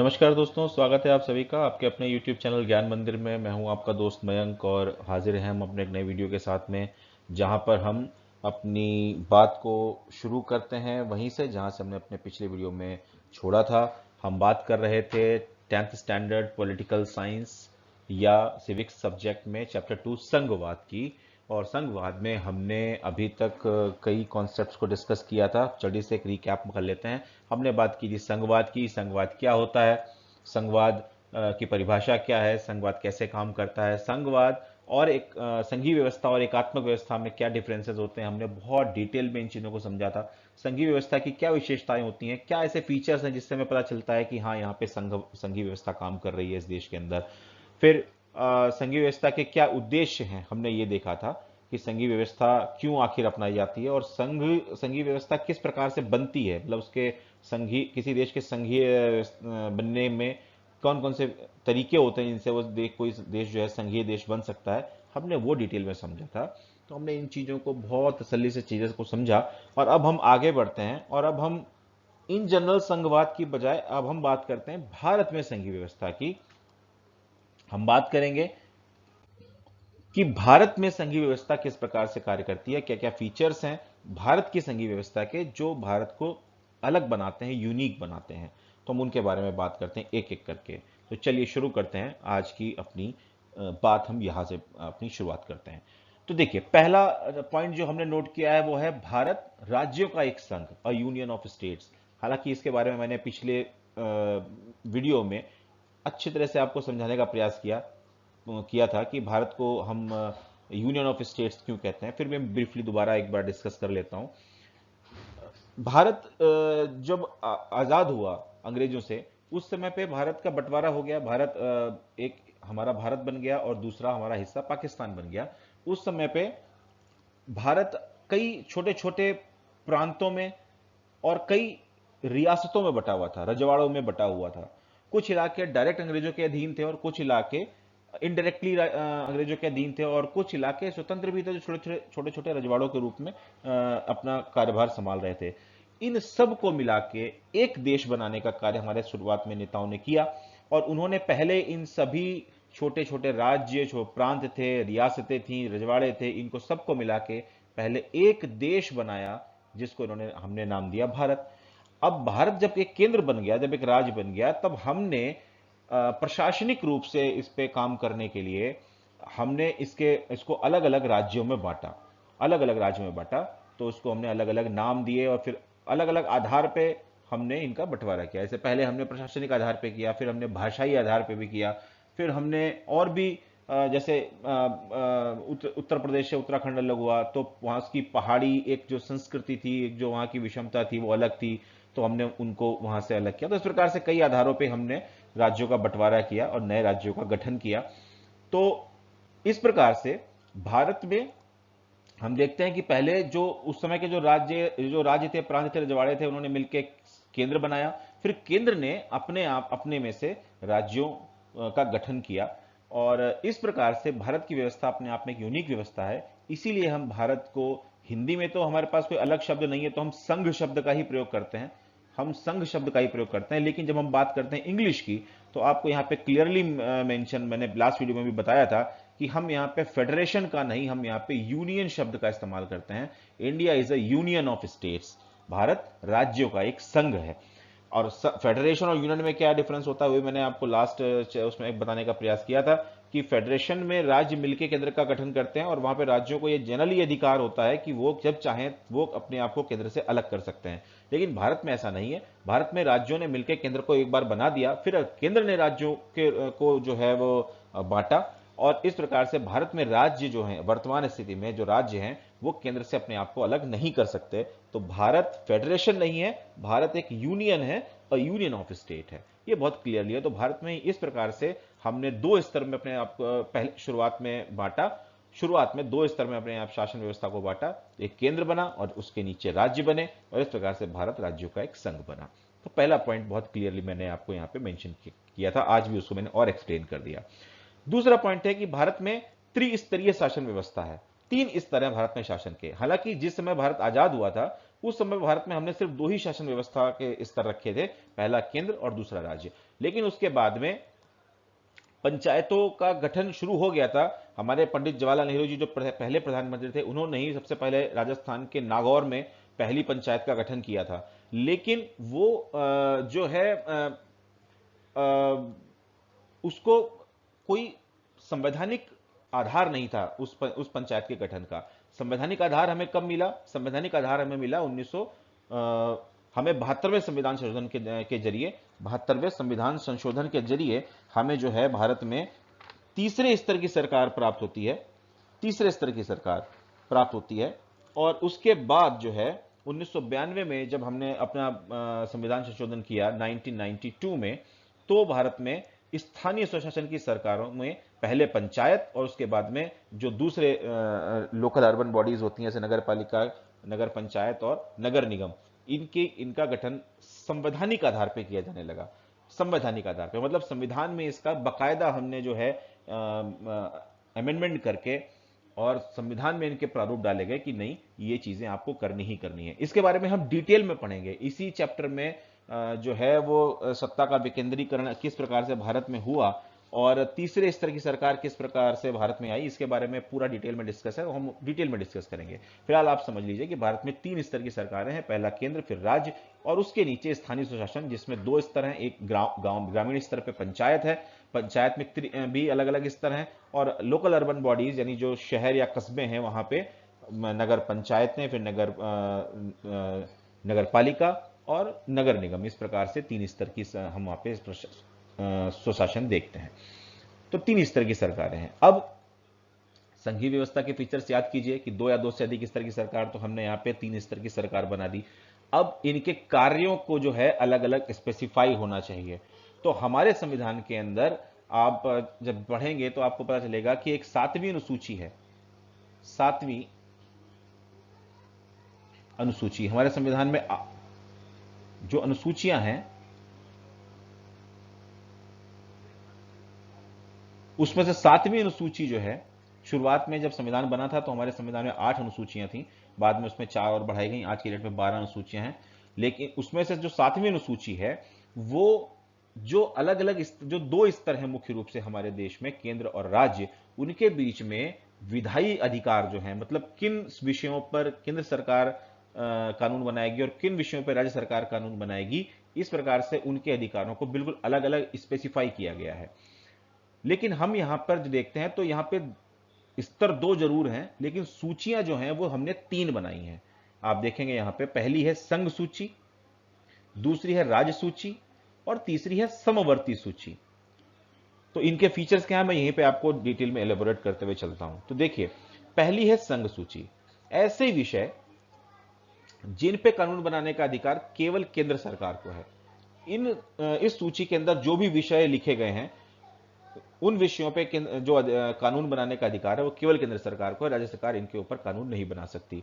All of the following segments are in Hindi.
नमस्कार दोस्तों, स्वागत है आप सभी का आपके अपने YouTube चैनल ज्ञान मंदिर में। मैं हूं आपका दोस्त मयंक और हाजिर हैं हम अपने एक नए वीडियो के साथ में, जहां पर हम अपनी बात को शुरू करते हैं वहीं से जहां से हमने अपने पिछले वीडियो में छोड़ा था। हम बात कर रहे थे 10th स्टैंडर्ड पॉलिटिकल साइंस या सिविक्स सब्जेक्ट में चैप्टर 2 संघवाद की। और संघवाद में हमने अभी तक कई कॉन्सेप्ट्स को डिस्कस किया था। जल्दी से एक रिकैप कर लेते हैं। हमने बात की थी संघवाद की, संघवाद क्या होता है, संघवाद की परिभाषा क्या है, संघवाद कैसे काम करता है, संघवाद और एक संघीय व्यवस्था और एकात्मक व्यवस्था में क्या डिफरेंसेस होते हैं। हमने बहुत डिटेल में इन चीज़ों को समझा था। संघीय व्यवस्था की क्या विशेषताएं होती हैं, क्या ऐसे फीचर्स हैं जिससे हमें पता चलता है कि हाँ, यहाँ पे संघीय व्यवस्था काम कर रही है इस देश के अंदर। फिर संघीय व्यवस्था के क्या उद्देश्य हैं, हमने ये देखा था कि संघीय व्यवस्था क्यों आखिर अपनाई जाती है और संघीय व्यवस्था किस प्रकार से बनती है, मतलब उसके संघीय किसी देश के संघीय बनने में कौन कौन से तरीके होते हैं जिनसे वो कोई देश जो है संघीय देश बन सकता है। हमने वो डिटेल में समझा था। तो हमने इन चीज़ों को बहुत तसल्ली से चीज़ों को समझा। और अब हम आगे बढ़ते हैं और अब हम इन जनरल संघवाद की बजाय अब हम बात करते हैं भारत में संघीय व्यवस्था की। हम बात करेंगे कि भारत में संघीय व्यवस्था किस प्रकार से कार्य करती है, क्या क्या फीचर्स हैं भारत की संघीय व्यवस्था के जो भारत को अलग बनाते हैं, यूनिक बनाते हैं। तो हम उनके बारे में बात करते हैं एक एक करके। तो चलिए शुरू करते हैं आज की अपनी बात। हम यहां से अपनी शुरुआत करते हैं। तो देखिए, पहला पॉइंट जो हमने नोट किया है वो है भारत राज्यों का एक संघ, अ यूनियन ऑफ स्टेट्स। हालांकि इसके बारे में मैंने पिछले वीडियो में अच्छी तरह से आपको समझाने का प्रयास किया था कि भारत को हम यूनियन ऑफ स्टेट्स क्यों कहते हैं। फिर मैं ब्रीफली दोबारा एक बार डिस्कस कर लेता हूं। भारत जब आजाद हुआ अंग्रेजों से, उस समय पे भारत का बंटवारा हो गया। भारत एक हमारा भारत बन गया और दूसरा हमारा हिस्सा पाकिस्तान बन गया। उस समय पे भारत कई छोटे छोटे प्रांतों में और कई रियासतों में बटा हुआ था, रजवाड़ों में बटा हुआ था। कुछ इलाके डायरेक्ट अंग्रेजों के अधीन थे और कुछ इलाके इनडायरेक्टली अंग्रेजों के अधीन थे और कुछ इलाके स्वतंत्र भी थे जो छोटे छोटे रजवाड़ों के रूप में अपना कार्यभार संभाल रहे थे। इन सब को मिला के एक देश बनाने का कार्य हमारे शुरुआत में नेताओं ने किया। और उन्होंने पहले इन सभी छोटे छोटे राज्य जो प्रांत थे, रियासतें थी, रजवाड़े थे, इनको सबको मिला के पहले एक देश बनाया जिसको इन्होंने हमने नाम दिया भारत। अब भारत जब एक केंद्र बन गया, जब एक राज्य बन गया, तब हमने प्रशासनिक रूप से इस पे काम करने के लिए हमने इसको अलग अलग राज्यों में बांटा, अलग अलग राज्यों में बांटा। तो उसको हमने अलग अलग नाम दिए और फिर अलग अलग आधार पे हमने इनका बंटवारा किया। जैसे पहले हमने प्रशासनिक आधार पे किया, फिर हमने भाषाई आधार पे भी किया, फिर हमने और भी जैसे उत्तर प्रदेश से उत्तराखंड अलग हुआ तो वहाँ की पहाड़ी एक जो संस्कृति थी, एक जो वहाँ की विषमता थी वो अलग थी, तो हमने उनको वहाँ से अलग किया। तो इस प्रकार से कई आधारों पे हमने राज्यों का बंटवारा किया और नए राज्यों का गठन किया। तो इस प्रकार से भारत में हम देखते हैं कि पहले जो उस समय के जो राज्य थे, प्रांत थे, रजवाड़े थे, उन्होंने मिलकर केंद्र बनाया। फिर केंद्र ने अपने में से राज्यों का गठन किया। और इस प्रकार से भारत की व्यवस्था अपने आप में एक यूनिक व्यवस्था है। इसीलिए हम भारत को हिंदी में तो हमारे पास कोई अलग शब्द नहीं है, तो हम संघ शब्द का ही प्रयोग करते हैं। हम संघ शब्द का ही प्रयोग करते हैं। लेकिन जब हम बात करते हैं इंग्लिश की, तो आपको यहाँ पे क्लियरली मेंशन, मैंने लास्ट वीडियो में भी बताया था कि हम यहाँ पे फेडरेशन का नहीं, हम यहाँ पे यूनियन शब्द का इस्तेमाल करते हैं। India is a union of states. Bharat राज्यों का एक संघ है। और फेडरेशन और यूनियन में क्या डिफरेंस होता है वो मैंने आपको लास्ट उसमें एक बताने का प्रयास किया था कि फेडरेशन में राज्य मिलकर केंद्र का गठन करते हैं और वहां पे राज्यों को ये जनरली अधिकार होता है कि वो जब चाहें वो अपने आप को केंद्र से अलग कर सकते हैं। लेकिन भारत में ऐसा नहीं है। भारत में राज्यों ने मिलकर केंद्र को एक बार बना दिया, फिर केंद्र ने राज्यों के को जो है वो बांटा। और इस प्रकार से भारत में राज्य जो हैं, वर्तमान स्थिति में जो राज्य हैं, वो केंद्र से अपने आप को अलग नहीं कर सकते। तो भारत फेडरेशन नहीं है, भारत एक यूनियन है, और यूनियन ऑफ स्टेट है। ये बहुत क्लियरली है। तो भारत में इस प्रकार से हमने दो स्तर में अपने आप को पहले शुरुआत में बांटा। शुरुआत में दो स्तर में अपने आप शासन व्यवस्था को बांटा, एक केंद्र बना और उसके नीचे राज्य बने, और इस प्रकार से भारत राज्यों का एक संघ बना। तो पहला पॉइंट बहुत क्लियरली मैंने आपको यहां पे मेंशन किया था, आज भी उसको मैंने और एक्सप्लेन कर दिया। दूसरा पॉइंट है कि भारत में त्रिस्तरीय शासन व्यवस्था है। 3 स्तर है भारत में शासन के। हालांकि जिस समय भारत आजाद हुआ था उस समय भारत में हमने सिर्फ दो ही शासन व्यवस्था के स्तर रखे थे, पहला केंद्र और दूसरा राज्य। लेकिन उसके बाद में पंचायतों का गठन शुरू हो गया था। हमारे पंडित जवाहरलाल नेहरू जी जो पहले प्रधानमंत्री थे, उन्होंने ही सबसे पहले राजस्थान के नागौर में पहली पंचायत का गठन किया था। लेकिन वो जो है उसको कोई संवैधानिक आधार नहीं था उस पंचायत के गठन का। संवैधानिक आधार हमें कब मिला? संवैधानिक आधार हमें मिला 1900 हमें 72वें संविधान संशोधन के जरिए, 72वें संविधान संशोधन के जरिए हमें जो है भारत में तीसरे स्तर की सरकार प्राप्त होती है, तीसरे स्तर की सरकार प्राप्त होती है। और उसके बाद जो है 1992 में जब हमने अपना संविधान संशोधन किया 1992 में, तो भारत में स्थानीय स्वशासन की सरकारों में पहले पंचायत और उसके बाद में जो दूसरे लोकल अर्बन बॉडीज होती हैं जैसे नगर पालिका, नगर पंचायत और नगर निगम, इनका गठन संवैधानिक आधार पर किया जाने लगा। संवैधानिक आधार पर मतलब संविधान में इसका बकायदा हमने जो है अमेंडमेंट करके और संविधान में इनके प्रारूप डाले गए कि नहीं, ये चीजें आपको करनी ही करनी है। इसके बारे में हम डिटेल में पढ़ेंगे इसी चैप्टर में। जो है वो सत्ता का विकेंद्रीकरण किस प्रकार से भारत में हुआ और तीसरे स्तर की सरकार किस प्रकार से भारत में आई, इसके बारे में पूरा डिटेल में डिस्कस है, हम डिटेल में डिस्कस करेंगे। फिलहाल आप समझ लीजिए कि भारत में 3 स्तर की सरकारें हैं, पहला केंद्र, फिर राज्य और उसके नीचे स्थानीय स्वशासन, जिसमें 2 स्तर हैं। एक ग्रामीण स्तर पर पंचायत है, पंचायत में भी अलग अलग स्तर हैं, और लोकल अर्बन बॉडीज यानी जो शहर या कस्बे हैं वहां पे नगर पंचायतें, फिर नगर पालिका और नगर निगम। इस प्रकार से 3 स्तर की हम वहां पे स्वशासन देखते हैं। तो 3 स्तर की सरकारें हैं। अब संघीय व्यवस्था के फीचर्स याद कीजिए कि 2 या 2 से अधिक स्तर की सरकार, तो हमने यहाँ पे 3 स्तर की सरकार बना दी। अब इनके कार्यों को जो है अलग अलग स्पेसिफाई होना चाहिए। तो हमारे संविधान के अंदर आप जब पढ़ेंगे तो आपको पता चलेगा कि एक 7वीं अनुसूची है, 7वीं अनुसूची हमारे संविधान में जो अनुसूचियां हैं उसमें से 7वीं अनुसूची जो है, शुरुआत में जब संविधान बना था तो हमारे संविधान में 8 अनुसूचियां थी, बाद में उसमें 4 और बढ़ाई गई, आज की डेट में 12 अनुसूचियां हैं। लेकिन उसमें से जो 7वीं अनुसूची है वो जो अलग अलग जो 2 स्तर हैं मुख्य रूप से हमारे देश में, केंद्र और राज्य, उनके बीच में विधायी अधिकार जो है, मतलब किन विषयों पर केंद्र सरकार कानून बनाएगी और किन विषयों पर राज्य सरकार कानून बनाएगी, इस प्रकार से उनके अधिकारों को बिल्कुल अलग अलग स्पेसिफाई किया गया है। लेकिन हम यहां पर जो देखते हैं तो यहां पे स्तर 2 जरूर हैं, लेकिन सूचियां जो हैं वो हमने 3 बनाई हैं। आप देखेंगे यहां पे पहली है संघ सूची, दूसरी है राज्य सूची और तीसरी है समवर्ती सूची। तो इनके फीचर्स क्या हैं मैं यहीं पे आपको डिटेल में एलेबोरेट करते हुए चलता हूं। तो देखिए, पहली है संघ सूची, ऐसे विषय जिन पे कानून बनाने का अधिकार केवल केंद्र सरकार को है। इस सूची के अंदर जो भी विषय लिखे गए हैं उन विषयों पे जो कानून बनाने का अधिकार है वो केवल केंद्र सरकार को है, राज्य सरकार इनके ऊपर कानून नहीं बना सकती।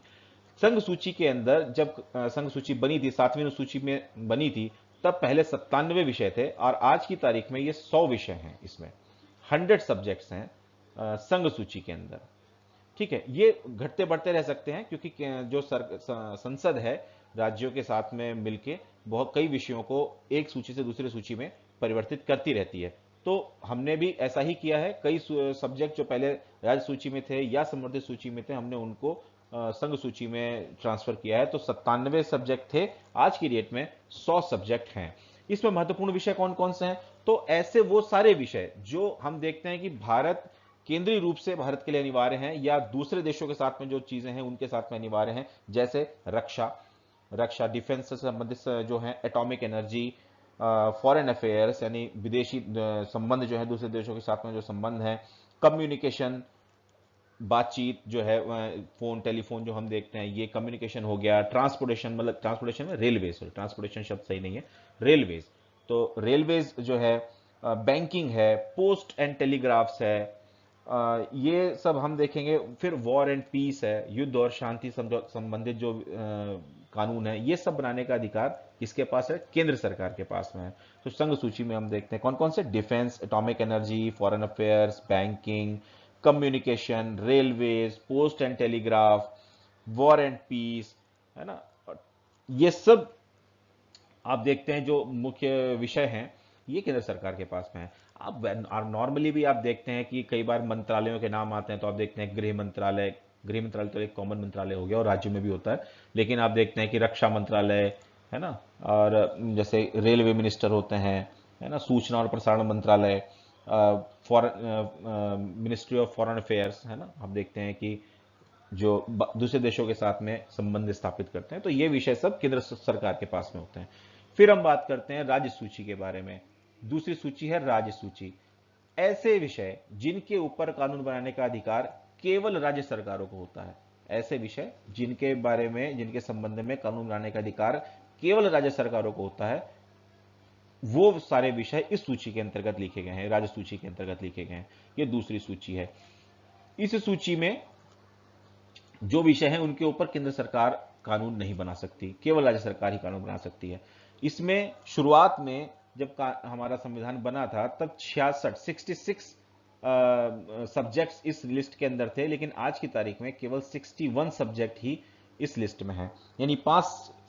संघ सूची के अंदर जब संघ सूची बनी थी, 7वीं सूची में बनी थी, तब पहले 97 विषय थे और आज की तारीख में ये 100 विषय हैं। इसमें 100 सब्जेक्ट्स हैं संघ सूची के अंदर। ठीक है, ये घटते बढ़ते रह सकते हैं क्योंकि जो संसद है राज्यों के साथ में मिलके बहुत कई विषयों को एक सूची से दूसरी सूची में परिवर्तित करती रहती है। तो हमने भी ऐसा ही किया है, कई सब्जेक्ट जो पहले राज्य सूची में थे या संवर्धित सूची में थे, हमने उनको संघ सूची में ट्रांसफर किया है। तो 97 सब्जेक्ट थे, आज की डेट में 100 सब्जेक्ट हैं। इसमें महत्वपूर्ण विषय कौन कौन से हैं? तो ऐसे वो सारे विषय जो हम देखते हैं कि भारत केंद्रीय रूप से भारत के लिए अनिवार्य हैं या दूसरे देशों के साथ में जो चीजें हैं उनके साथ में अनिवार्य हैं, जैसे रक्षा डिफेंस से संबंधित जो है, एटॉमिक एनर्जी, फॉरेन अफेयर्स यानी विदेशी संबंध जो है, दूसरे देशों के साथ में जो संबंध है, कम्युनिकेशन बातचीत जो है, फोन टेलीफोन जो हम देखते हैं ये कम्युनिकेशन हो गया। ट्रांसपोर्टेशन, मतलब ट्रांसपोर्टेशन में रेलवेज, ट्रांसपोर्टेशन शब्द सही नहीं है, रेलवेज, तो रेलवेज जो है, बैंकिंग है, पोस्ट एंड टेलीग्राफ्स है, ये सब हम देखेंगे। फिर वॉर एंड पीस है, युद्ध और शांति संबंधित जो कानून है, ये सब बनाने का अधिकार किसके पास है? केंद्र सरकार के पास में है। तो संघ सूची में हम देखते हैं कौन कौन से, defence, atomic energy, foreign affairs, banking, communication, railways, post and telegraph, war and peace, है ना, ये सब आप देखते हैं जो मुख्य विषय हैं ये केंद्र सरकार के पास में है। आप नॉर्मली भी आप देखते हैं कि कई बार मंत्रालयों के नाम आते हैं, तो आप देखते हैं गृह मंत्रालय तो एक कॉमन मंत्रालय हो गया और राज्यों में भी होता है, लेकिन आप देखते हैं कि रक्षा मंत्रालय है ना, और जैसे रेलवे मिनिस्टर होते हैं, है ना, सूचना और प्रसारण मंत्रालय, foreign ministry of foreign affairs, है ना, आप देखते हैं कि जो दूसरे देशों के साथ में संबंध स्थापित करते हैं, तो ये विषय सब केंद्र सरकार के पास में होते हैं। फिर हम बात करते हैं राज्य सूची के बारे में। दूसरी सूची है राज्य सूची। ऐसे विषय जिनके ऊपर कानून बनाने का अधिकार केवल राज्य सरकारों को होता है। ऐसे विषय जिनके बारे में, जिनके संबंध में कानून बनाने का अधिकार केवल राज्य सरकारों को होता है, वो सारे विषय इस सूची के अंतर्गत लिखे गए हैं, राज्य सूची के अंतर्गत लिखे गए हैं। ये दूसरी सूची है। इस सूची में जो विषय हैं उनके ऊपर केंद्र सरकार कानून नहीं बना सकती, केवल राज्य सरकार ही कानून बना सकती है। इसमें शुरुआत में जब हमारा संविधान बना था तब 66 सब्जेक्ट्स इस लिस्ट के अंदर थे, लेकिन आज की तारीख में केवल 61 सब्जेक्ट ही इस लिस्ट में है। यानी 5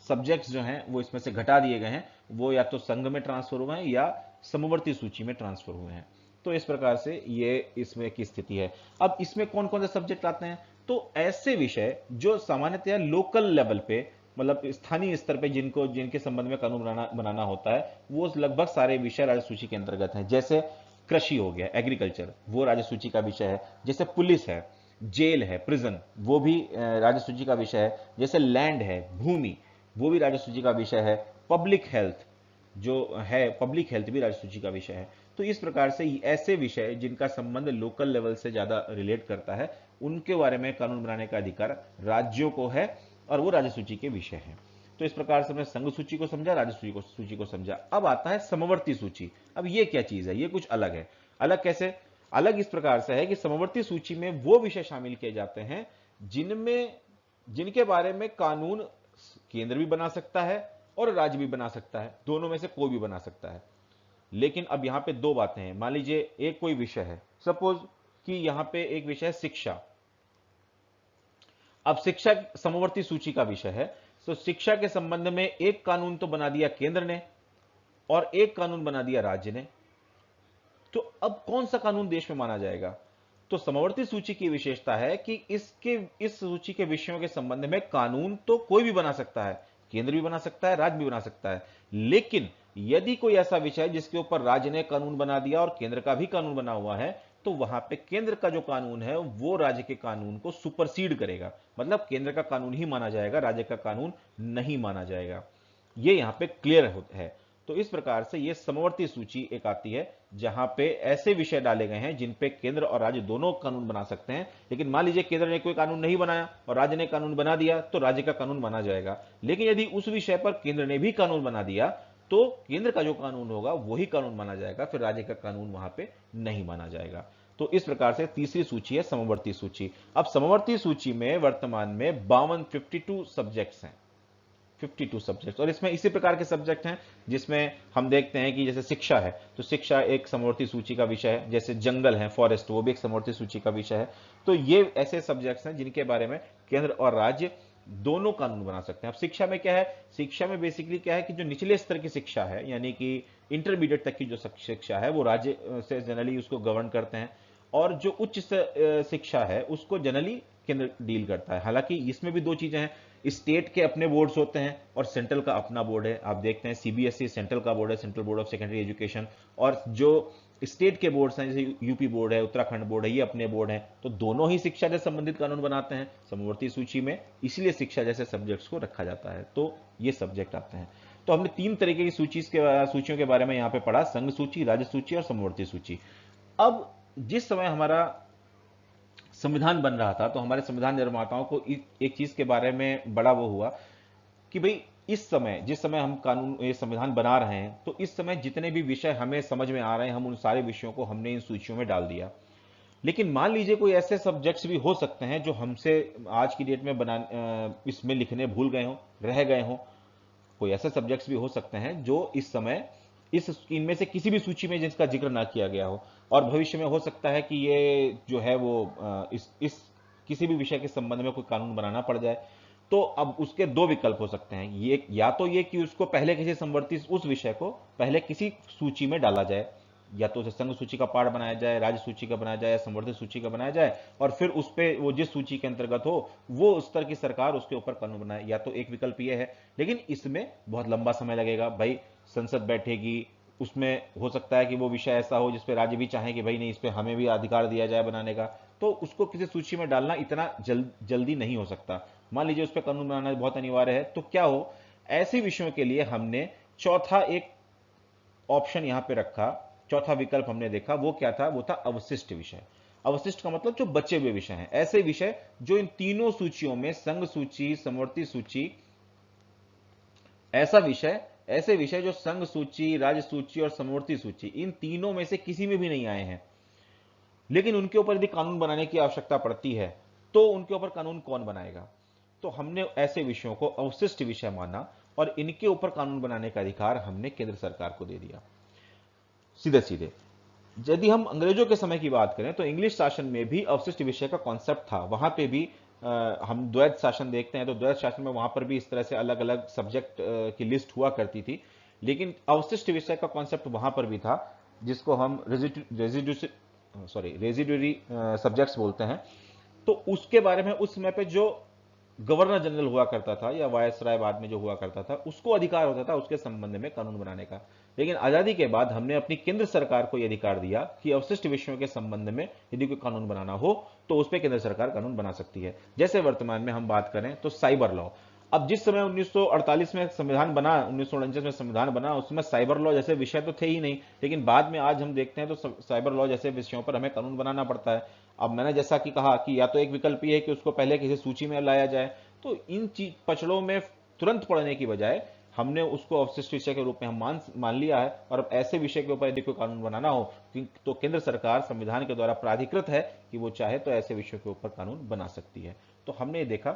सब्जेक्ट्स जो हैं वो इसमें से घटा दिए गए हैं, वो या तो संघ में ट्रांसफर हुए हैं या समवर्ती सूची में ट्रांसफर हुए हैं। तो इस प्रकार से ये इसमें की स्थिति है। अब इसमें कौन कौन से सब्जेक्ट आते हैं? तो ऐसे विषय जो सामान्यतया लोकल लेवल पे, मतलब स्थानीय स्तर पे जिनके संबंध में कानून बनाना होता है, वो लगभग सारे विषय राज्य सूची के अंतर्गत हैं। जैसे कृषि हो गया, एग्रीकल्चर, वो राज्य सूची का विषय है। जैसे पुलिस है, जेल है, प्रिजन, वो भी राज्य सूची का विषय है। जैसे लैंड है, भूमि, वो भी राज्य सूची का विषय है। पब्लिक हेल्थ जो है, पब्लिक हेल्थ भी राज्य सूची का विषय है। तो इस प्रकार से ऐसे विषय जिनका संबंध लोकल लेवल से ज्यादा रिलेट करता है, उनके बारे में कानून बनाने का अधिकार राज्यों को है और वो राज्य सूची के विषय हैं। तो इस प्रकार से हमने संघ सूची को समझा, राज्य सूची को समझा। अब आता है समवर्ती सूची। अब ये क्या चीज है? ये कुछ अलग है। अलग कैसे? अलग इस प्रकार से है कि समवर्ती सूची में वो विषय शामिल किए जाते हैं जिनके बारे में कानून केंद्र भी बना सकता है और राज्य भी बना सकता है, दोनों में से कोई भी बना सकता है। लेकिन अब यहां पे दो बातें हैं। मान लीजिए एक कोई विषय है, सपोज कि यहां पे एक विषय है शिक्षा। अब शिक्षा समवर्ती सूची का विषय है, तो शिक्षा के संबंध में एक कानून तो बना दिया केंद्र ने और एक कानून बना दिया राज्य ने। तो अब कौन सा कानून देश में माना जाएगा? तो समवर्ती सूची की विशेषता है कि इस सूची के विषयों के संबंध में कानून तो कोई भी बना सकता है, केंद्र भी बना सकता है, राज्य भी बना सकता है। लेकिन यदि कोई ऐसा विषय है जिसके ऊपर राज्य ने कानून बना दिया और केंद्र का भी कानून बना हुआ है, तो वहां पे केंद्र का जो कानून है वो राज्य के कानून को सुपरसीड करेगा। मतलब केंद्र का कानून ही माना जाएगा, राज्य का कानून नहीं माना जाएगा। ये यहां पे क्लियर है। तो इस प्रकार से ये समवर्ती सूची एक आती है जहां पे ऐसे विषय डाले गए हैं जिन पे केंद्र और राज्य दोनों कानून बना सकते हैं। लेकिन मान लीजिए केंद्र ने कोई कानून नहीं बनाया और राज्य ने कानून बना दिया, तो राज्य का कानून माना जाएगा। लेकिन यदि उस विषय पर केंद्र ने भी कानून बना दिया, तो केंद्र का जो कानून होगा वही कानून माना जाएगा, फिर राज्य का कानून वहां पे नहीं माना जाएगा। तो इस प्रकार से तीसरी सूची है समवर्ती सूची। अब समवर्ती सूची में वर्तमान में 52 सब्जेक्ट्स हैं, 52 सब्जेक्ट। और इसमें इसी प्रकार के सब्जेक्ट हैं जिसमें हम देखते हैं कि जैसे शिक्षा है, तो शिक्षा एक समवर्ती सूची का विषय है। जैसे जंगल है, फॉरेस्ट, वो भी एक समवर्ती सूची का विषय है। तो ये ऐसे सब्जेक्ट्स हैं जिनके बारे में केंद्र और राज्य दोनों कानून बना सकते हैं। अब शिक्षा में क्या है? शिक्षा में बेसिकली क्या है कि जो निचले स्तर की शिक्षा है, यानी कि इंटरमीडिएट तक की जो शिक्षा है, वो राज्य से जनरली उसको गवर्न करते हैं, और जो उच्च शिक्षा है उसको जनरली केंद्र डील करता है। हालांकि इसमें भी दो चीजें हैं, स्टेट के अपने बोर्ड्स होते हैं और सेंट्रल का अपना बोर्ड है। आप देखते हैं सीबीएसई सेंट्रल का बोर्ड है, central board of secondary education, और जो स्टेट के बोर्ड्स हैं जैसे यूपी बोर्ड है, उत्तराखंड बोर्ड है, ये अपने बोर्ड हैं। तो दोनों ही शिक्षा से संबंधित कानून बनाते हैं समवर्ती सूची में, इसलिए शिक्षा जैसे सब्जेक्ट्स को रखा जाता है। तो ये सब्जेक्ट आते हैं। तो हमने 3 तरीके की सूचियों के बारे में यहां पे पढ़ा, संघ सूची, राज्य सूची और समवर्ती सूची। अब जिस समय हमारा संविधान बन रहा था, तो हमारे संविधान निर्माताओं को एक चीज के बारे में बड़ा वो हुआ कि भाई इस समय, जिस समय हम कानून, ये संविधान बना रहे हैं, तो इस समय जितने भी विषय हमें समझ में आ रहे हैं, हम उन सारे विषयों को हमने इन सूचियों में डाल दिया। लेकिन मान लीजिए कोई ऐसे सब्जेक्ट्स भी हो सकते हैं जो हमसे आज की डेट में इसमें लिखने भूल गए हों, रह गए हों। कोई ऐसे सब्जेक्ट्स भी हो सकते हैं जो इस समय इनमें से किसी भी सूची में जिसका जिक्र ना किया गया हो, और भविष्य में हो सकता है कि ये जो है वो इस किसी भी विषय के संबंध में कोई कानून बनाना पड़ जाए। तो अब उसके दो विकल्प हो सकते हैं, ये या तो ये कि उसको पहले किसी समवर्ती उस विषय को पहले किसी सूची में डाला जाए, या तो उसे संघ सूची का पार्ट बनाया जाए, राज्य सूची का बनाया जाए, संवर्धित सूची का बनाया जाए, और फिर उस पे वो जिस सूची के अंतर्गत हो वो उस स्तर की सरकार उसके ऊपर कानून बनाए। या तो एक विकल्प ये है, लेकिन इसमें बहुत लंबा समय लगेगा भाई। संसद बैठेगी, उसमें हो सकता है कि वो विषय ऐसा हो जिसपे राज्य भी चाहे कि भाई नहीं, इस पे हमें भी अधिकार दिया जाए बनाने का, तो उसको किसी सूची में डालना इतना जल्दी नहीं हो सकता। मान लीजिए उस पर कानून बनाना बहुत अनिवार्य है, तो क्या हो, ऐसे विषयों के लिए हमने चौथा एक ऑप्शन यहां पे रखा, चौथा विकल्प हमने देखा, वो क्या था, वो था अवशिष्ट विषय। अवशिष्ट का मतलब जो बचे हुए विषय हैं, ऐसे विषय जो इन तीनों सूचियों में, संघ सूची, समवर्ती सूची, ऐसे विषय जो संघ सूची, राज्य सूची और समवर्ती सूची, इन तीनों में से किसी में भी नहीं आए हैं, लेकिन उनके ऊपर यदि कानून बनाने की आवश्यकता पड़ती है, तो उनके ऊपर कानून कौन बनाएगा। तो हमने ऐसे विषयों को अवशिष्ट विषय माना और इनके ऊपर कानून बनाने का अधिकार हमने केंद्र सरकार को दे दिया, सीधे सीधे। यदि हम अंग्रेजों के समय की बात करें तो इंग्लिश शासन में भी अवशिष्ट विषय का कॉन्सेप्ट था। वहां पे भी हम द्वैत शासन देखते हैं तो द्वैत शासन में वहां पर भी इस तरह से अलग अलग सब्जेक्ट की लिस्ट हुआ करती थी, लेकिन अवशिष्ट विषय का कॉन्सेप्ट वहां पर भी था, जिसको हम रेजिडुअरी सब्जेक्ट्स बोलते हैं। तो उसके बारे में उस समय पे जो गवर्नर जनरल हुआ करता था या वायसराय बाद में जो हुआ करता था, उसको अधिकार होता था उसके संबंध में कानून बनाने का। लेकिन आजादी के बाद हमने अपनी केंद्र सरकार को यह अधिकार दिया कि अवशिष्ट विषयों के संबंध में यदि कोई कानून बनाना हो तो उस पर केंद्र सरकार कानून बना सकती है। जैसे वर्तमान में हम बात करें तो साइबर लॉ, अब जिस समय 1948 में संविधान बना, 1949 में संविधान बना, उस समय साइबर लॉ जैसे विषय तो थे ही नहीं, लेकिन बाद में आज हम देखते हैं तो साइबर लॉ जैसे विषयों पर हमें कानून बनाना पड़ता है। अब मैंने जैसा कि कहा कि या तो एक विकल्प ये है कि उसको पहले किसी सूची में लाया जाए, तो इन चीज पचड़ों में तुरंत पड़ने की बजाय हमने उसको अवशिष्ट विषय के रूप में हम मान लिया है, और अब ऐसे विषय के ऊपर यदि कोई कानून बनाना हो तो केंद्र सरकार संविधान के द्वारा प्राधिकृत है कि वो चाहे तो ऐसे विषयों के ऊपर कानून बना सकती है। तो हमने ये देखा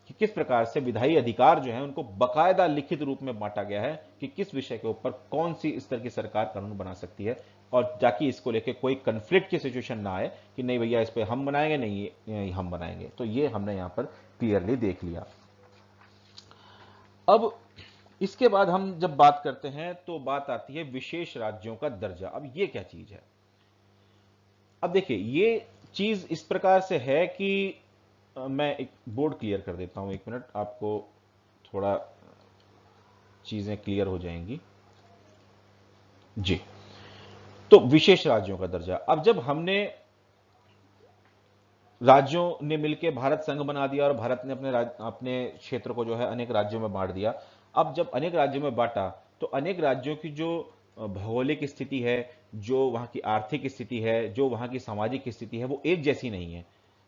कि किस प्रकार से विधायी अधिकार जो है उनको बकायदा लिखित रूप में बांटा गया है कि किस विषय के ऊपर कौन सी स्तर की सरकार कानून बना सकती है, और ताकि इसको लेके कोई कंफ्लिक्ट की सिचुएशन ना आए कि नहीं भैया इस पे हम बनाएंगे, नहीं ये हम बनाएंगे। तो ये हमने यहां पर क्लियरली देख लिया। अब इसके बाद हम जब बात करते हैं तो बात आती है विशेष राज्यों का दर्जा। अब ये क्या चीज है? अब देखिए ये चीज इस प्रकार से है कि मैं एक बोर्ड क्लियर कर देता हूं, एक मिनट, आपको थोड़ा चीजें क्लियर हो जाएंगी जी। तो विशेष राज्यों का दर्जा, अब जब हमने राज्यों ने मिलकर भारत संघ बना दिया और भारत ने अपने क्षेत्र को जो है अनेक राज्यों में बांट दिया। अब जब अनेक राज्यों में बांटा तो अनेक राज्यों की जो भौगोलिक स्थिति है, जो वहां की आर्थिक स्थिति है, जो वहां की सामाजिक स्थिति है, वो एक जैसी नहीं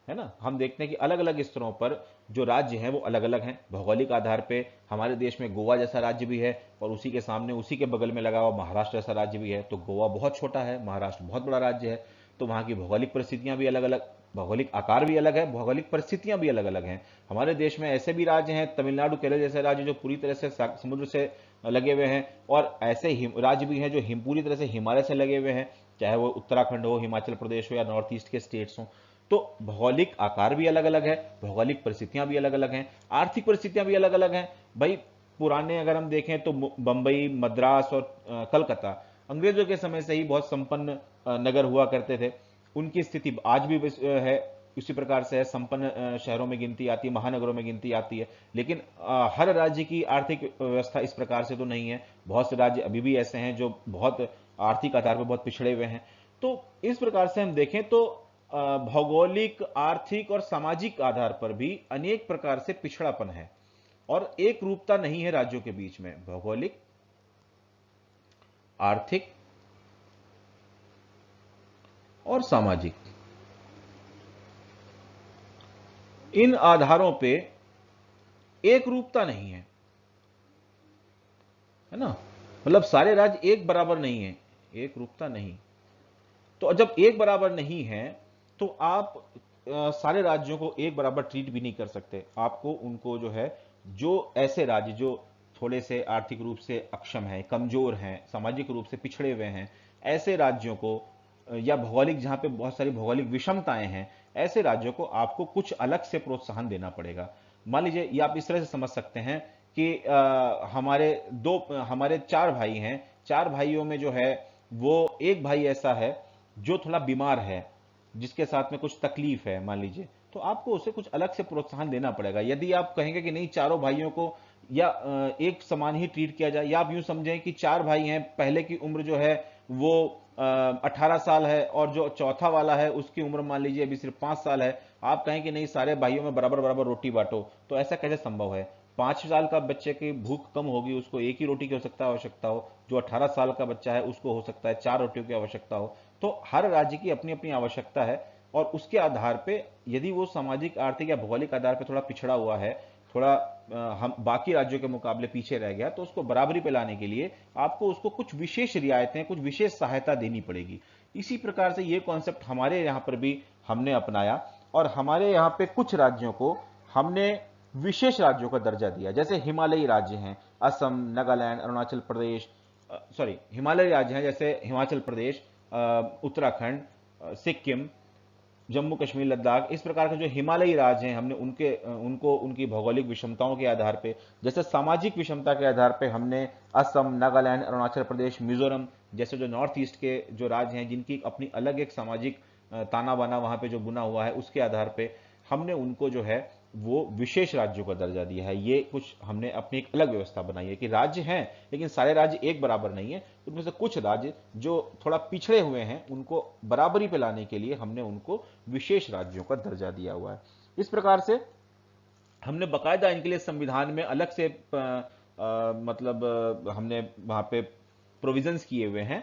है ना। हम देखते हैं कि अलग अलग स्तरों पर जो राज्य हैं वो अलग अलग हैं भौगोलिक आधार पे। हमारे देश में गोवा जैसा राज्य भी है और उसी के सामने उसी के बगल में लगा हुआ महाराष्ट्र जैसा राज्य भी है। तो गोवा बहुत छोटा है, महाराष्ट्र बहुत बड़ा राज्य है, तो वहां की भौगोलिक परिस्थितियां भी अलग अलग, भौगोलिक आकार भी अलग है, भौगोलिक परिस्थितियां भी अलग अलग हैं। हमारे देश में ऐसे भी राज्य हैं, तमिलनाडु केरल जैसे राज्य जो पूरी तरह से समुद्र से लगे हुए हैं, और ऐसे राज्य भी हैं जो पूरी तरह से हिमालय से लगे हुए हैं, चाहे वो उत्तराखंड हो, हिमाचल प्रदेश हो या नॉर्थ ईस्ट के स्टेट्स हो। तो भौगोलिक आकार भी अलग अलग है, भौगोलिक परिस्थितियां भी अलग अलग हैं, आर्थिक परिस्थितियां भी अलग अलग हैं। भाई पुराने अगर हम देखें तो बंबई, मद्रास और कलकत्ता अंग्रेजों के समय से ही बहुत संपन्न नगर हुआ करते थे। उनकी स्थिति आज भी है उसी प्रकार से है, संपन्न शहरों में गिनती आती है, महानगरों में गिनती आती है। लेकिन हर राज्य की आर्थिक व्यवस्था इस प्रकार से तो नहीं है। बहुत से राज्य अभी भी ऐसे हैं जो बहुत आर्थिक आधार पर बहुत पिछड़े हुए हैं। तो इस प्रकार से हम देखें तो भौगोलिक, आर्थिक और सामाजिक आधार पर भी अनेक प्रकार से पिछड़ापन है और एक रूपता नहीं है राज्यों के बीच में। भौगोलिक, आर्थिक और सामाजिक, इन आधारों पे एक रूपता नहीं है ना। मतलब सारे राज्य एक बराबर नहीं है, एक रूपता नहीं। तो जब एक बराबर नहीं है तो आप सारे राज्यों को एक बराबर ट्रीट भी नहीं कर सकते। आपको उनको जो है, जो ऐसे राज्य जो थोड़े से आर्थिक रूप से अक्षम हैं, कमजोर हैं, सामाजिक रूप से पिछड़े हुए हैं, ऐसे राज्यों को या भौगोलिक, जहां पे बहुत सारी भौगोलिक विषमताएं हैं, ऐसे राज्यों को आपको कुछ अलग से प्रोत्साहन देना पड़ेगा। मान लीजिए ये आप इस तरह से समझ सकते हैं कि हमारे चार भाई हैं, चार भाइयों में जो है वो एक भाई ऐसा है जो थोड़ा बीमार है, जिसके साथ में कुछ तकलीफ है मान लीजिए, तो आपको उसे कुछ अलग से प्रोत्साहन देना पड़ेगा। यदि आप कहेंगे कि नहीं चारों भाइयों को या एक समान ही ट्रीट किया जाए, या आप यूं समझें कि चार भाई हैं, पहले की उम्र जो है वो 18 साल है और जो चौथा वाला है उसकी उम्र मान लीजिए अभी सिर्फ 5 साल है, आप कहें कि नहीं सारे भाइयों में बराबर बराबर रोटी बांटो, तो ऐसा कैसे संभव है? 5 साल का बच्चे की भूख कम होगी, उसको एक ही रोटी की हो सकता है आवश्यकता हो, जो 18 साल का बच्चा है उसको हो सकता है 4 रोटियों की आवश्यकता हो। तो हर राज्य की अपनी अपनी आवश्यकता है, और उसके आधार पे यदि वो सामाजिक आर्थिक या भौगोलिक आधार पे थोड़ा पिछड़ा हुआ है, थोड़ा हम बाकी राज्यों के मुकाबले पीछे रह गया, तो उसको बराबरी पे लाने के लिए आपको उसको कुछ विशेष रियायतें, कुछ विशेष सहायता देनी पड़ेगी। इसी प्रकार से ये कॉन्सेप्ट हमारे यहां पर भी हमने अपनाया, और हमारे यहां पे कुछ राज्यों को हमने विशेष राज्यों का दर्जा दिया। जैसे हिमालयी राज्य हैं, असम, नागालैंड, अरुणाचल प्रदेश, सॉरी हिमालयी राज्य हैं जैसे हिमाचल प्रदेश, उत्तराखंड, सिक्किम, जम्मू कश्मीर, लद्दाख, इस प्रकार के जो हिमालयी राज्य हैं हमने उनको उनकी भौगोलिक विषमताओं के आधार पे, जैसे सामाजिक विषमता के आधार पे हमने असम, नागालैंड, अरुणाचल प्रदेश, मिजोरम जैसे जो नॉर्थ ईस्ट के जो राज्य हैं जिनकी अपनी अलग एक सामाजिक ताना बाना वहां पे जो बुना हुआ है, उसके आधार पे हमने उनको जो है वो विशेष राज्यों का दर्जा दिया है। ये कुछ हमने अपनी एक अलग व्यवस्था बनाई है कि राज्य हैं लेकिन सारे राज्य एक बराबर नहीं है, उनमें से कुछ राज्य जो थोड़ा पिछड़े हुए हैं उनको बराबरी पे लाने के लिए हमने उनको विशेष राज्यों का दर्जा दिया हुआ है। इस प्रकार से हमने बकायदा इनके लिए संविधान में अलग से मतलब हमने वहां पे प्रोविजंस किए हुए हैं।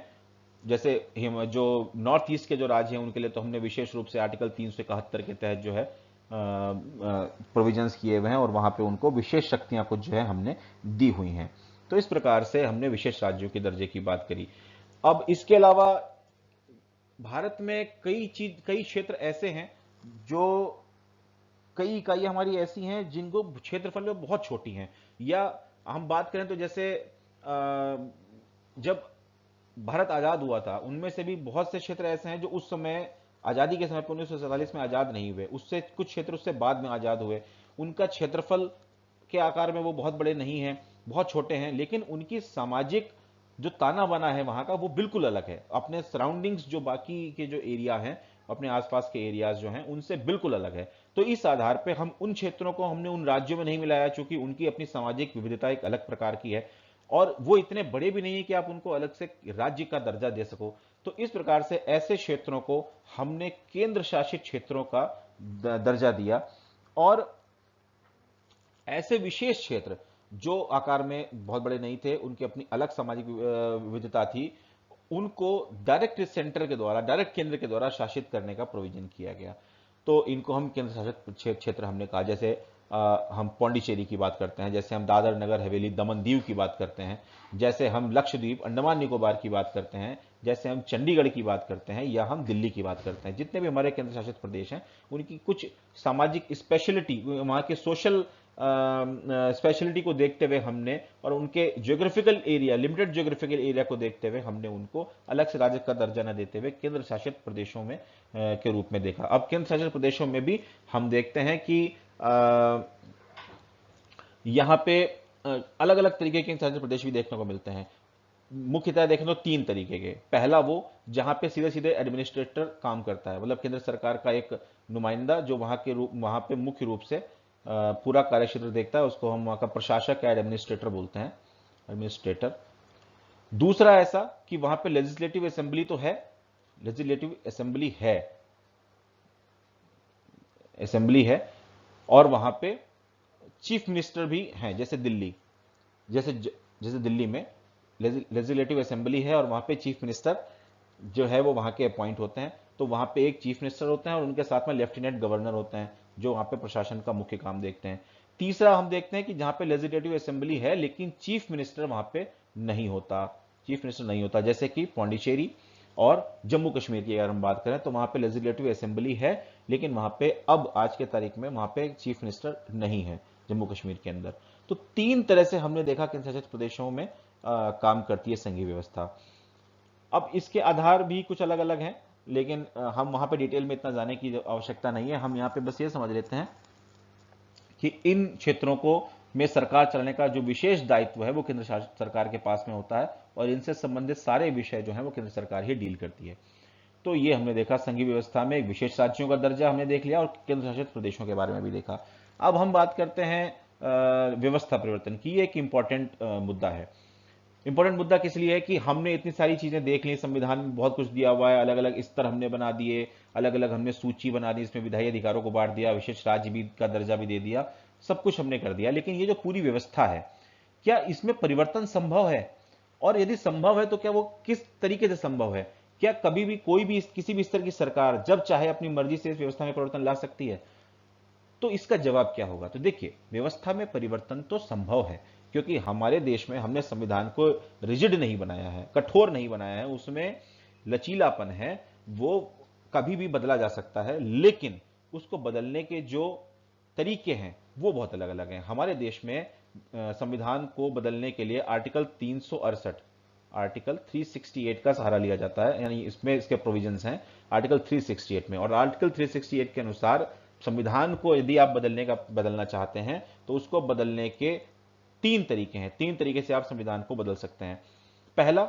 जैसे जो नॉर्थ ईस्ट के जो राज्य हैं उनके लिए तो हमने विशेष रूप से आर्टिकल 371 के तहत जो है प्रोविजंस किए हुए हैं, और वहां पे उनको विशेष शक्तियां कुछ जो है हमने दी हुई हैं। तो इस प्रकार से हमने विशेष राज्यों के दर्जे की बात करी। अब इसके अलावा भारत में कई क्षेत्र ऐसे हैं जो, कई इकाइयां हमारी ऐसी हैं जिनको क्षेत्रफल में बहुत छोटी हैं। या हम बात करें तो जैसे जब भारत आजाद हुआ था उनमें से भी बहुत से क्षेत्र ऐसे हैं जो उस समय आजादी के समय पर 1947 में आजाद नहीं हुए, उससे कुछ क्षेत्र उससे बाद में आजाद हुए, उनका क्षेत्रफल के आकार में वो बहुत बड़े नहीं हैं, बहुत छोटे हैं, लेकिन उनकी सामाजिक जो ताना बाना है वहां का वो बिल्कुल अलग है। अपने सराउंडिंग्स जो बाकी के जो एरिया हैं, अपने आसपास के एरियाज जो हैं उनसे बिल्कुल अलग है। तो इस आधार पे हम उन क्षेत्रों को हमने उन राज्यों में नहीं मिलाया, चूंकि उनकी अपनी सामाजिक विविधता एक अलग प्रकार की है, और वो इतने बड़े भी नहीं है कि आप उनको अलग से राज्य का दर्जा दे सको। तो इस प्रकार से ऐसे क्षेत्रों को हमने केंद्र शासित क्षेत्रों का दर्जा दिया, और ऐसे विशेष क्षेत्र जो आकार में बहुत बड़े नहीं थे, उनकी अपनी अलग सामाजिक विविधता थी, उनको डायरेक्ट सेंटर के द्वारा, डायरेक्ट केंद्र के द्वारा शासित करने का प्रोविजन किया गया। तो इनको हम केंद्र शासित क्षेत्र हमने कहा। जैसे हम पौंडीचेरी की बात करते हैं, जैसे हम दादर नगर हवेली दमन दीव की बात करते हैं, जैसे हम लक्षद्वीप अंडमान निकोबार की बात करते हैं, जैसे हम चंडीगढ़ की बात करते हैं, या हम दिल्ली की बात करते हैं। जितने भी हमारे केंद्र शासित प्रदेश हैं उनकी कुछ सामाजिक स्पेशलिटी, वहां के सोशल स्पेशलिटी को देखते हुए हमने, और उनके geographical area, limited geographical area को देखते हुए हमने उनको अलग से राज्य का दर्जा न देते हुए केंद्र शासित प्रदेशों में के रूप में देखा। अब केंद्र शासित प्रदेशों में भी हम देखते हैं कि यहां पे अलग अलग तरीके के शासित प्रदेश भी देखने को मिलते हैं। मुख्यतः देखें तो 3 तरीके के। पहला वो जहां पे सीधे सीधे एडमिनिस्ट्रेटर काम करता है, मतलब केंद्र सरकार का एक नुमाइंदा जो वहां पे मुख्य रूप से पूरा कार्यक्षेत्र देखता है, उसको हम वहां का प्रशासक या एडमिनिस्ट्रेटर बोलते हैं, एडमिनिस्ट्रेटर। दूसरा ऐसा कि वहां पे लेजिस्लेटिव असेंबली तो है, लेजिस्लेटिव असेंबली है, और वहां पे चीफ मिनिस्टर भी हैं, जैसे दिल्ली में लेजिस्लेटिव असेंबली है और वहां पे चीफ मिनिस्टर जो है वो वहां के अपॉइंट होते हैं। तो वहां पे एक चीफ मिनिस्टर होते हैं और उनके साथ में लेफ्टिनेंट गवर्नर होते हैं जो वहां पे प्रशासन का मुख्य काम देखते हैं। तीसरा हम देखते हैं कि जहां पे लेजिस्लेटिव असेंबली है लेकिन चीफ मिनिस्टर वहां पे नहीं होता, जैसे कि पौंडीचेरी और जम्मू कश्मीर की अगर हम बात करें तो वहां पे लेजिस्लेटिव असेंबली है, लेकिन वहां पे अब आज के तारीख में वहां पे चीफ मिनिस्टर नहीं है जम्मू कश्मीर के अंदर। तो 3 तरह से हमने देखा केंद्र शासित प्रदेशों में काम करती है संघीय व्यवस्था। अब इसके आधार भी कुछ अलग अलग हैं, लेकिन हम वहां पे डिटेल में इतना जाने की आवश्यकता नहीं है। हम यहां पे बस ये समझ लेते हैं कि इन क्षेत्रों को में सरकार चलाने का जो विशेष दायित्व है वो केंद्र शासित सरकार के पास में होता है और इनसे संबंधित सारे विषय जो हैं वो केंद्र सरकार ही डील करती है। तो ये हमने देखा संघीय व्यवस्था में एक विशेष राज्यों का दर्जा हमने देख लिया और केंद्र शासित प्रदेशों के बारे में भी देखा। अब हम बात करते हैं व्यवस्था परिवर्तन की। ये एक इंपॉर्टेंट मुद्दा है। इंपॉर्टेंट मुद्दा किस लिए है कि हमने इतनी सारी चीजें देख ली, संविधान में बहुत कुछ दिया हुआ है, अलग अलग स्तर हमने बना दिए, अलग अलग हमने सूची बना दी, इसमें विधायी अधिकारों को बांट दिया, विशेष राज्य भी का दर्जा भी दे दिया, सब कुछ हमने कर दिया। लेकिन ये जो पूरी व्यवस्था है, क्या इसमें परिवर्तन संभव है? और यदि संभव है तो क्या वो किस तरीके से संभव है? क्या कभी भी कोई भी किसी भी स्तर की सरकार जब चाहे अपनी मर्जी से इस व्यवस्था में परिवर्तन ला सकती है? तो इसका जवाब क्या होगा? तो देखिए, व्यवस्था में परिवर्तन तो संभव है क्योंकि हमारे देश में हमने संविधान को रिजिड नहीं बनाया है, कठोर नहीं बनाया है, उसमें लचीलापन है, वो कभी भी बदला जा सकता है। लेकिन उसको बदलने के जो तरीके हैं वो बहुत अलग अलग हैं। हमारे देश में संविधान को बदलने के लिए आर्टिकल 368, आर्टिकल 368 का सहारा लिया जाता है, यानी इसमें इसके प्रोविजंस हैं आर्टिकल 368 में। और आर्टिकल 368 के अनुसार संविधान को यदि आप बदलना चाहते हैं तो उसको बदलने के तीन तरीके हैं। तीन तरीके से आप संविधान को बदल सकते हैं। पहला,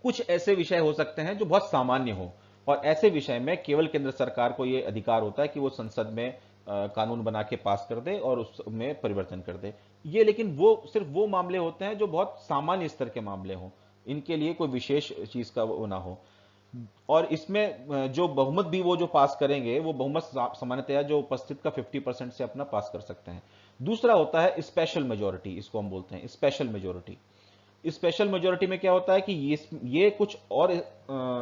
कुछ ऐसे विषय हो सकते हैं जो बहुत सामान्य हो और ऐसे विषय में केवल केंद्र सरकार को यह अधिकार होता है कि वो संसद में कानून बना के पास कर दे और उसमें परिवर्तन कर दे। ये लेकिन वो सिर्फ वो मामले होते हैं जो बहुत सामान्य स्तर के मामले हों, इनके लिए कोई विशेष चीज का वो ना हो। और इसमें जो बहुमत भी वो जो पास करेंगे, वो बहुमत सामान्यतया जो उपस्थित का 50% से अपना पास कर सकते हैं। दूसरा होता है स्पेशल मेजोरिटी, इसको हम बोलते हैं स्पेशल मेजोरिटी। स्पेशल मेजोरिटी में क्या होता है कि ये कुछ और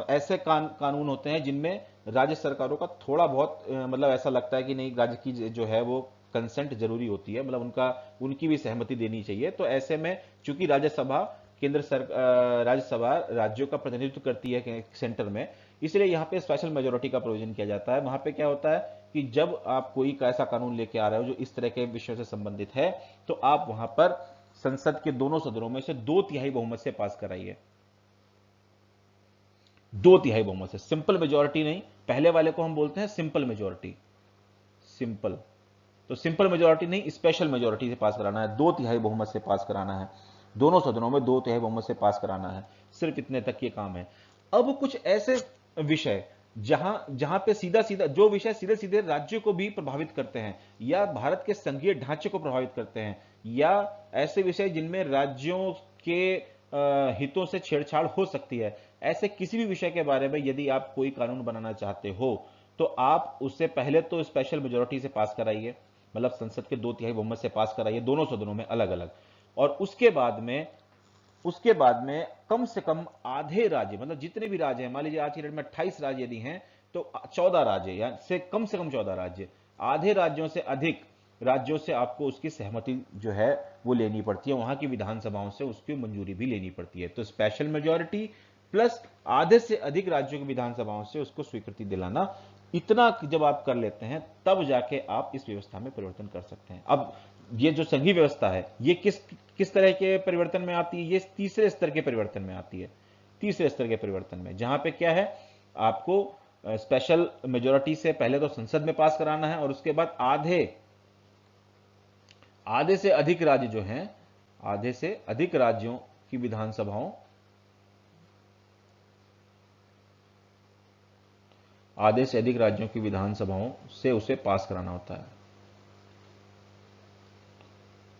ऐसे कानून होते हैं जिनमें राज्य सरकारों का थोड़ा बहुत मतलब ऐसा लगता है कि नहीं, राज्य की जो है वो कंसेंट जरूरी होती है, मतलब उनकी भी सहमति देनी चाहिए। तो ऐसे में चूंकि राज्यसभा राज्यसभा राज्यों का प्रतिनिधित्व करती है सेंटर में, इसलिए यहां पे स्पेशल मेजोरिटी का प्रोविजन किया जाता है। वहां पे क्या होता है कि जब आप कोई ऐसा कानून लेके आ रहे हो जो इस तरह के विषयों से संबंधित है, तो आप वहां पर संसद के दोनों सदनों में से 2/3 बहुमत से पास कराइए। 2/3 बहुमत से, सिंपल मेजोरिटी नहीं। पहले वाले को हम बोलते हैं सिंपल मेजोरिटी, सिंपल। तो सिंपल मेजोरिटी नहीं, स्पेशल मेजोरिटी से पास कराना है, 2/3 बहुमत से पास कराना है, दोनों सदनों में 2/3 बहुमत से पास कराना है। सिर्फ इतने तक ये काम है। अब कुछ ऐसे विषय जहां पे सीधा सीधा जो विषय सीधे सीधे राज्य को भी प्रभावित करते हैं या भारत के संघीय ढांचे को प्रभावित करते हैं, या ऐसे विषय जिनमें राज्यों के हितों से छेड़छाड़ हो सकती है, ऐसे किसी भी विषय के बारे में यदि आप कोई कानून बनाना चाहते हो तो आप उससे पहले तो स्पेशल मेजोरिटी से पास कराइए, मतलब संसद के 2/3 बहुमत से पास कराइए दोनों सदनों में अलग अलग। और उसके बाद में कम से कम आधे राज्य, मतलब जितने भी राज्य हैं, मान लीजिए आज की डेट में 28 राज्य यदि हैं तो 14 राज्य या से कम 14 राज्य, आधे राज्यों से अधिक राज्यों से आपको उसकी सहमति जो है वो लेनी पड़ती है, वहां की विधानसभाओं से उसकी मंजूरी भी लेनी पड़ती है। तो स्पेशल मेजोरिटी प्लस आधे से अधिक राज्यों की विधानसभाओं से उसको स्वीकृति दिलाना, इतना जब आप कर लेते हैं तब जाके आप इस व्यवस्था में परिवर्तन कर सकते हैं। अब ये जो संघीय व्यवस्था है ये किस तरह के परिवर्तन में आती है? ये तीसरे स्तर के परिवर्तन में आती है। तीसरे स्तर के परिवर्तन में जहां पे क्या है, आपको स्पेशल मेजोरिटी से पहले तो संसद में पास कराना है और उसके बाद आधे से अधिक राज्य जो हैं, आधे से अधिक राज्यों की विधानसभाओं, आधे से अधिक राज्यों की विधानसभाओं से उसे पास कराना होता है,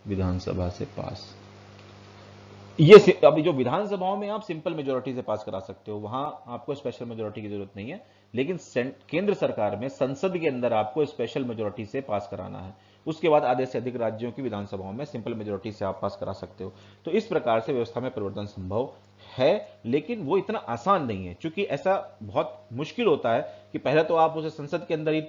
विधानसभा से पास। ये अभी जो विधानसभाओं में आप सिंपल मेजोरिटी से पास करा सकते हो, वहां आपको स्पेशल मेजोरिटी की जरूरत नहीं है। लेकिन केंद्र सरकार में संसद के अंदर आपको स्पेशल मेजोरिटी से पास कराना है। उसके बाद आधे से अधिक राज्यों की विधानसभाओं में सिंपल मेजोरिटी से आप पास करा सकते हो। तो इस प्रकार से व्यवस्था में परिवर्तन संभव है, लेकिन वो इतना आसान नहीं है, क्योंकि ऐसा बहुत मुश्किल होता है कि पहले तो आप उसे संसद के अंदर ही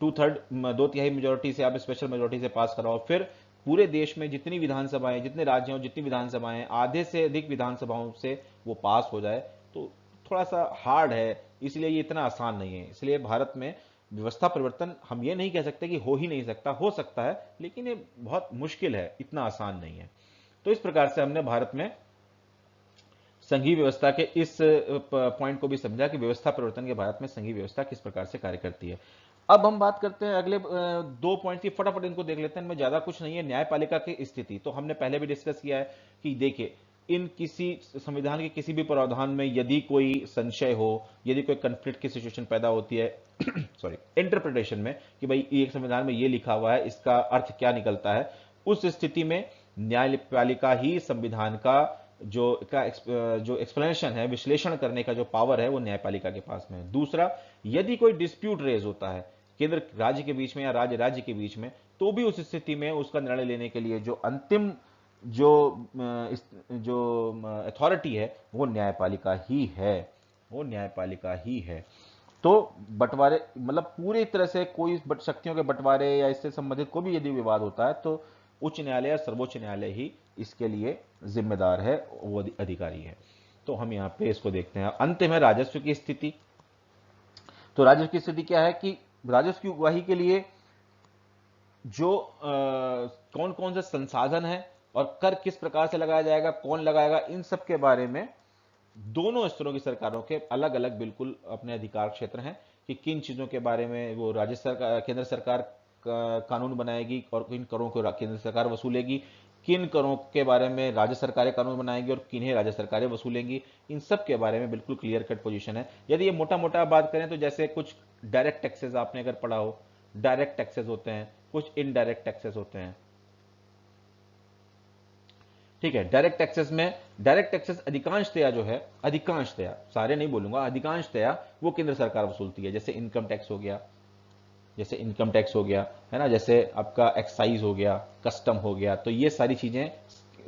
2/3 मेजोरिटी से आप स्पेशल मेजोरिटी से पास कराओ, फिर पूरे देश में जितनी विधानसभाएं, जितने राज्य हो, जितनी विधानसभाएं, आधे से अधिक विधानसभाओं से वो पास हो जाए, तो थोड़ा सा हार्ड है, इसलिए ये इतना आसान नहीं है। इसलिए भारत में व्यवस्था परिवर्तन हम ये नहीं कह सकते कि हो ही नहीं सकता, हो सकता है, लेकिन ये बहुत मुश्किल है, इतना आसान नहीं है। तो इस प्रकार से हमने भारत में संघीय व्यवस्था के इस पॉइंट को भी समझा कि व्यवस्था परिवर्तन के भारत में संघीय व्यवस्था किस प्रकार से कार्य करती है। अब हम बात करते हैं अगले दो पॉइंट की, फटाफट इनको देख लेते हैं, इनमें ज्यादा कुछ नहीं है। न्यायपालिका की स्थिति तो हमने पहले भी डिस्कस किया है कि देखिए, इन किसी संविधान के किसी भी प्रावधान में यदि कोई संशय हो, यदि कोई कंफ्लिक्ट की सिचुएशन पैदा होती है सॉरी, इंटरप्रिटेशन में, कि भाई एक संविधान में ये लिखा हुआ है, इसका अर्थ क्या निकलता है, उस स्थिति में न्यायपालिका ही संविधान का जो एक्सप्लेनेशन है, विश्लेषण करने का जो पावर है, वो न्यायपालिका के पास में है। दूसरा, यदि कोई डिस्प्यूट रेज होता है केंद्र राज्य के बीच में या राज्य राज्य के बीच में, तो भी उस स्थिति में उसका निर्णय लेने के लिए जो अंतिम जो जो अथॉरिटी है, वो न्यायपालिका ही है, वो न्यायपालिका ही है। तो बंटवारे मतलब पूरी तरह से कोई शक्तियों के बंटवारे या इससे संबंधित कोई भी यदि विवाद होता है, तो उच्च न्यायालय या सर्वोच्च न्यायालय ही इसके लिए जिम्मेदार है, वो अधिकारी है। तो हम यहाँ पे इसको देखते हैं। अंत में राजस्व की स्थिति। तो राजस्व की स्थिति क्या है कि राजस्व की उगाही के लिए जो कौन कौन से संसाधन है और कर किस प्रकार से लगाया जाएगा, कौन लगाएगा, इन सब के बारे में दोनों स्तरों की सरकारों के अलग अलग बिल्कुल अपने अधिकार क्षेत्र हैं कि किन चीजों के बारे में वो राज्य सरकार, केंद्र सरकार कानून बनाएगी और किन करों को केंद्र सरकार वसूलेगी, किन करों के बारे में राज्य सरकारें कानून बनाएंगी और किन्हें राज्य सरकारें वसूलेंगी। इन सब के बारे में बिल्कुल क्लियर कट पोजीशन है। यदि ये मोटा मोटा बात करें तो जैसे कुछ डायरेक्ट टैक्सेस आपने अगर पढ़ा हो, डायरेक्ट टैक्सेस होते हैं, कुछ इनडायरेक्ट टैक्सेस होते हैं। ठीक है, डायरेक्ट टैक्सेस में, डायरेक्ट टैक्सेस अधिकांशतया जो है, अधिकांशतया, सारे नहीं बोलूंगा, अधिकांशतया वो केंद्र सरकार वसूलती है। जैसे इनकम टैक्स हो गया, जैसे इनकम टैक्स हो गया, है ना, जैसे आपका एक्साइज हो गया, कस्टम हो गया, तो ये सारी चीजें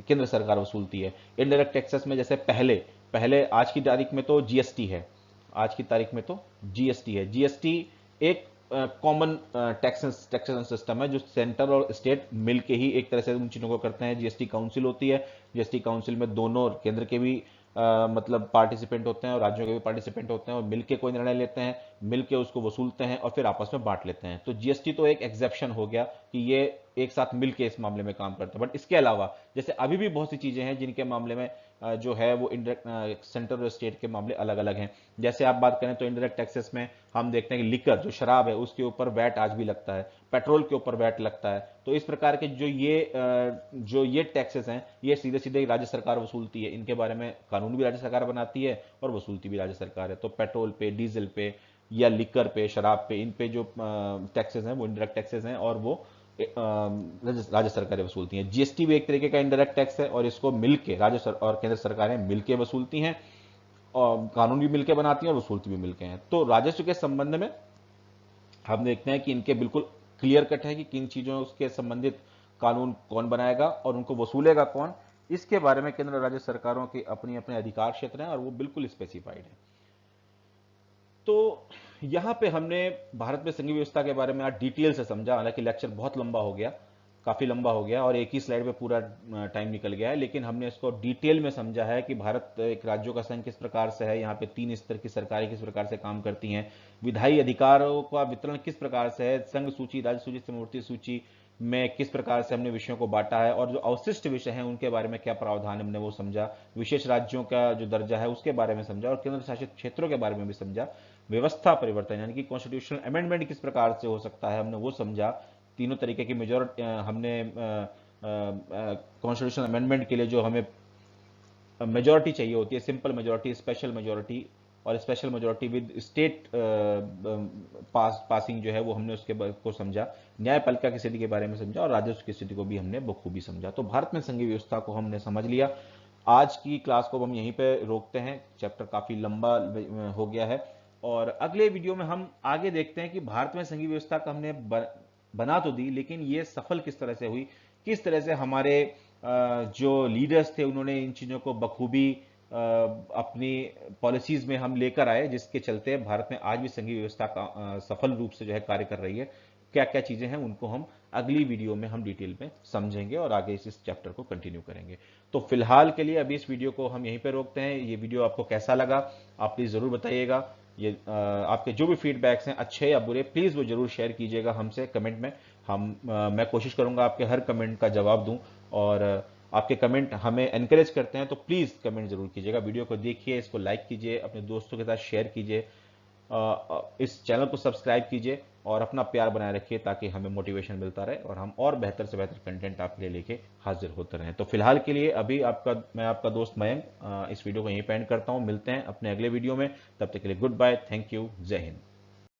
केंद्र सरकार वसूलती है। इनडायरेक्ट टैक्सेस में जैसे पहले पहले आज की तारीख में तो जीएसटी है, आज की तारीख में तो जीएसटी है। जीएसटी एक कॉमन टैक्सेशन सिस्टम है जो सेंटर और स्टेट मिलके ही एक तरह से उन चीजों को करते हैं। जीएसटी काउंसिल होती है, जीएसटी काउंसिल में दोनों केंद्र के भी मतलब पार्टिसिपेंट होते हैं और राज्यों के भी पार्टिसिपेंट होते हैं और मिलके कोई निर्णय लेते हैं, मिलके उसको वसूलते हैं और फिर आपस में बांट लेते हैं। तो जीएसटी तो एक एक्सेप्शन हो गया कि ये एक साथ मिलके इस मामले में काम करते हैं। बट इसके अलावा जैसे अभी भी बहुत सी चीजें हैं जिनके मामले में जो है वो इंडायरेक्ट सेंट्रल और स्टेट के मामले अलग अलग हैं। जैसे आप बात करें तो इंडायरेक्ट टैक्सेस में हम देखते हैं कि लिकर जो शराब है उसके ऊपर वैट आज भी लगता है, पेट्रोल के ऊपर वैट लगता है। तो इस प्रकार के जो ये टैक्सेस हैं, ये सीधे सीधे राज्य सरकार वसूलती है। इनके बारे में कानून भी राज्य सरकार बनाती है और वसूलती भी राज्य सरकार है। तो पेट्रोल पे, डीजल पे या लिकर पे, शराब पे, इन पे जो टैक्सेस हैं वो इंडायरेक्ट टैक्सेस हैं और वो राज्य सरकारें वसूलती हैं। जीएसटी भी एक तरीके का इंडायरेक्ट टैक्स है और इसको मिलके राज्य और केंद्र सरकारें मिलके वसूलती हैं और कानून भी मिलके बनाती हैं और वसूलती भी मिलके हैं। तो राजस्व के संबंध में हम देखते हैं कि इनके बिल्कुल क्लियर कट है कि किन चीजों के संबंधित कानून कौन बनाएगा और उनको वसूलेगा कौन। इसके बारे में केंद्र और राज्य सरकारों के अपने अपने अधिकार क्षेत्र हैं और वो बिल्कुल स्पेसिफाइड है। तो यहां पे हमने भारत में संघीय व्यवस्था के बारे में आज डिटेल से समझा। हालांकि लेक्चर बहुत लंबा हो गया, काफी लंबा हो गया और एक ही स्लाइड पे पूरा टाइम निकल गया है, लेकिन हमने इसको डिटेल में समझा है कि भारत एक राज्यों का संघ किस प्रकार से है, यहाँ पे 3 स्तर की सरकारें किस प्रकार से काम करती हैं, विधायी अधिकारों का वितरण किस प्रकार से है, संघ सूची, राज्य सूची, समवर्ती सूची में किस प्रकार से हमने विषयों को बांटा है और जो अवशिष्ट विषय हैं उनके बारे में क्या प्रावधान हमने वो समझा, विशेष राज्यों का जो दर्जा है उसके बारे में समझा और केंद्र शासित क्षेत्रों के बारे में भी समझा। व्यवस्था परिवर्तन यानी कि कॉन्स्टिट्यूशनल अमेंडमेंट किस प्रकार से हो सकता है, हमने वो समझा। तीनों तरीके की मेजोरिटी हमने कॉन्स्टिट्यूशनल अमेंडमेंट के लिए जो हमें मेजोरिटी चाहिए होती है, सिंपल मेजोरिटी, स्पेशल मेजोरिटी और special majority with state passing जो है वो हमने उसके को समझा। न्यायपालिका की स्थिति के बारे में समझा और राजस्व की स्थिति को भी हमने बखूबी समझा। तो भारत में संघीय व्यवस्था को हमने समझ लिया। आज की क्लास को हम यहीं पे रोकते हैं, चैप्टर काफी लंबा हो गया है और अगले वीडियो में हम आगे देखते हैं कि भारत में संघीय व्यवस्था का हमने बना तो दी, लेकिन ये सफल किस तरह से हुई, किस तरह से हमारे जो लीडर्स थे उन्होंने इन चीजों को बखूबी अपनी पॉलिसीज में हम लेकर आए, जिसके चलते भारत में आज भी संघीय व्यवस्था का सफल रूप से जो है कार्य कर रही है। क्या क्या चीजें हैं उनको हम अगली वीडियो में हम डिटेल में समझेंगे और आगे इस चैप्टर को कंटिन्यू करेंगे। तो फिलहाल के लिए अभी इस वीडियो को हम यहीं पे रोकते हैं। ये वीडियो आपको कैसा लगा आप प्लीज जरूर बताइएगा। ये आपके जो भी फीडबैक्स हैं अच्छे या बुरे, प्लीज वो जरूर शेयर कीजिएगा हमसे कमेंट में। मैं कोशिश करूंगा आपके हर कमेंट का जवाब दूं और आपके कमेंट हमें एनकरेज करते हैं, तो प्लीज कमेंट जरूर कीजिएगा। वीडियो को देखिए, इसको लाइक कीजिए, अपने दोस्तों के साथ शेयर कीजिए, इस चैनल को सब्सक्राइब कीजिए और अपना प्यार बनाए रखिए ताकि हमें मोटिवेशन मिलता रहे और हम और बेहतर से बेहतर कंटेंट आपके लिए लेके हाजिर होते रहें। तो फिलहाल के लिए अभी मैं आपका दोस्त मयंक इस वीडियो को यहीं पे एंड करता हूँ। मिलते हैं अपने अगले वीडियो में, तब तक के लिए गुड बाय, थैंक यू, जय हिंद।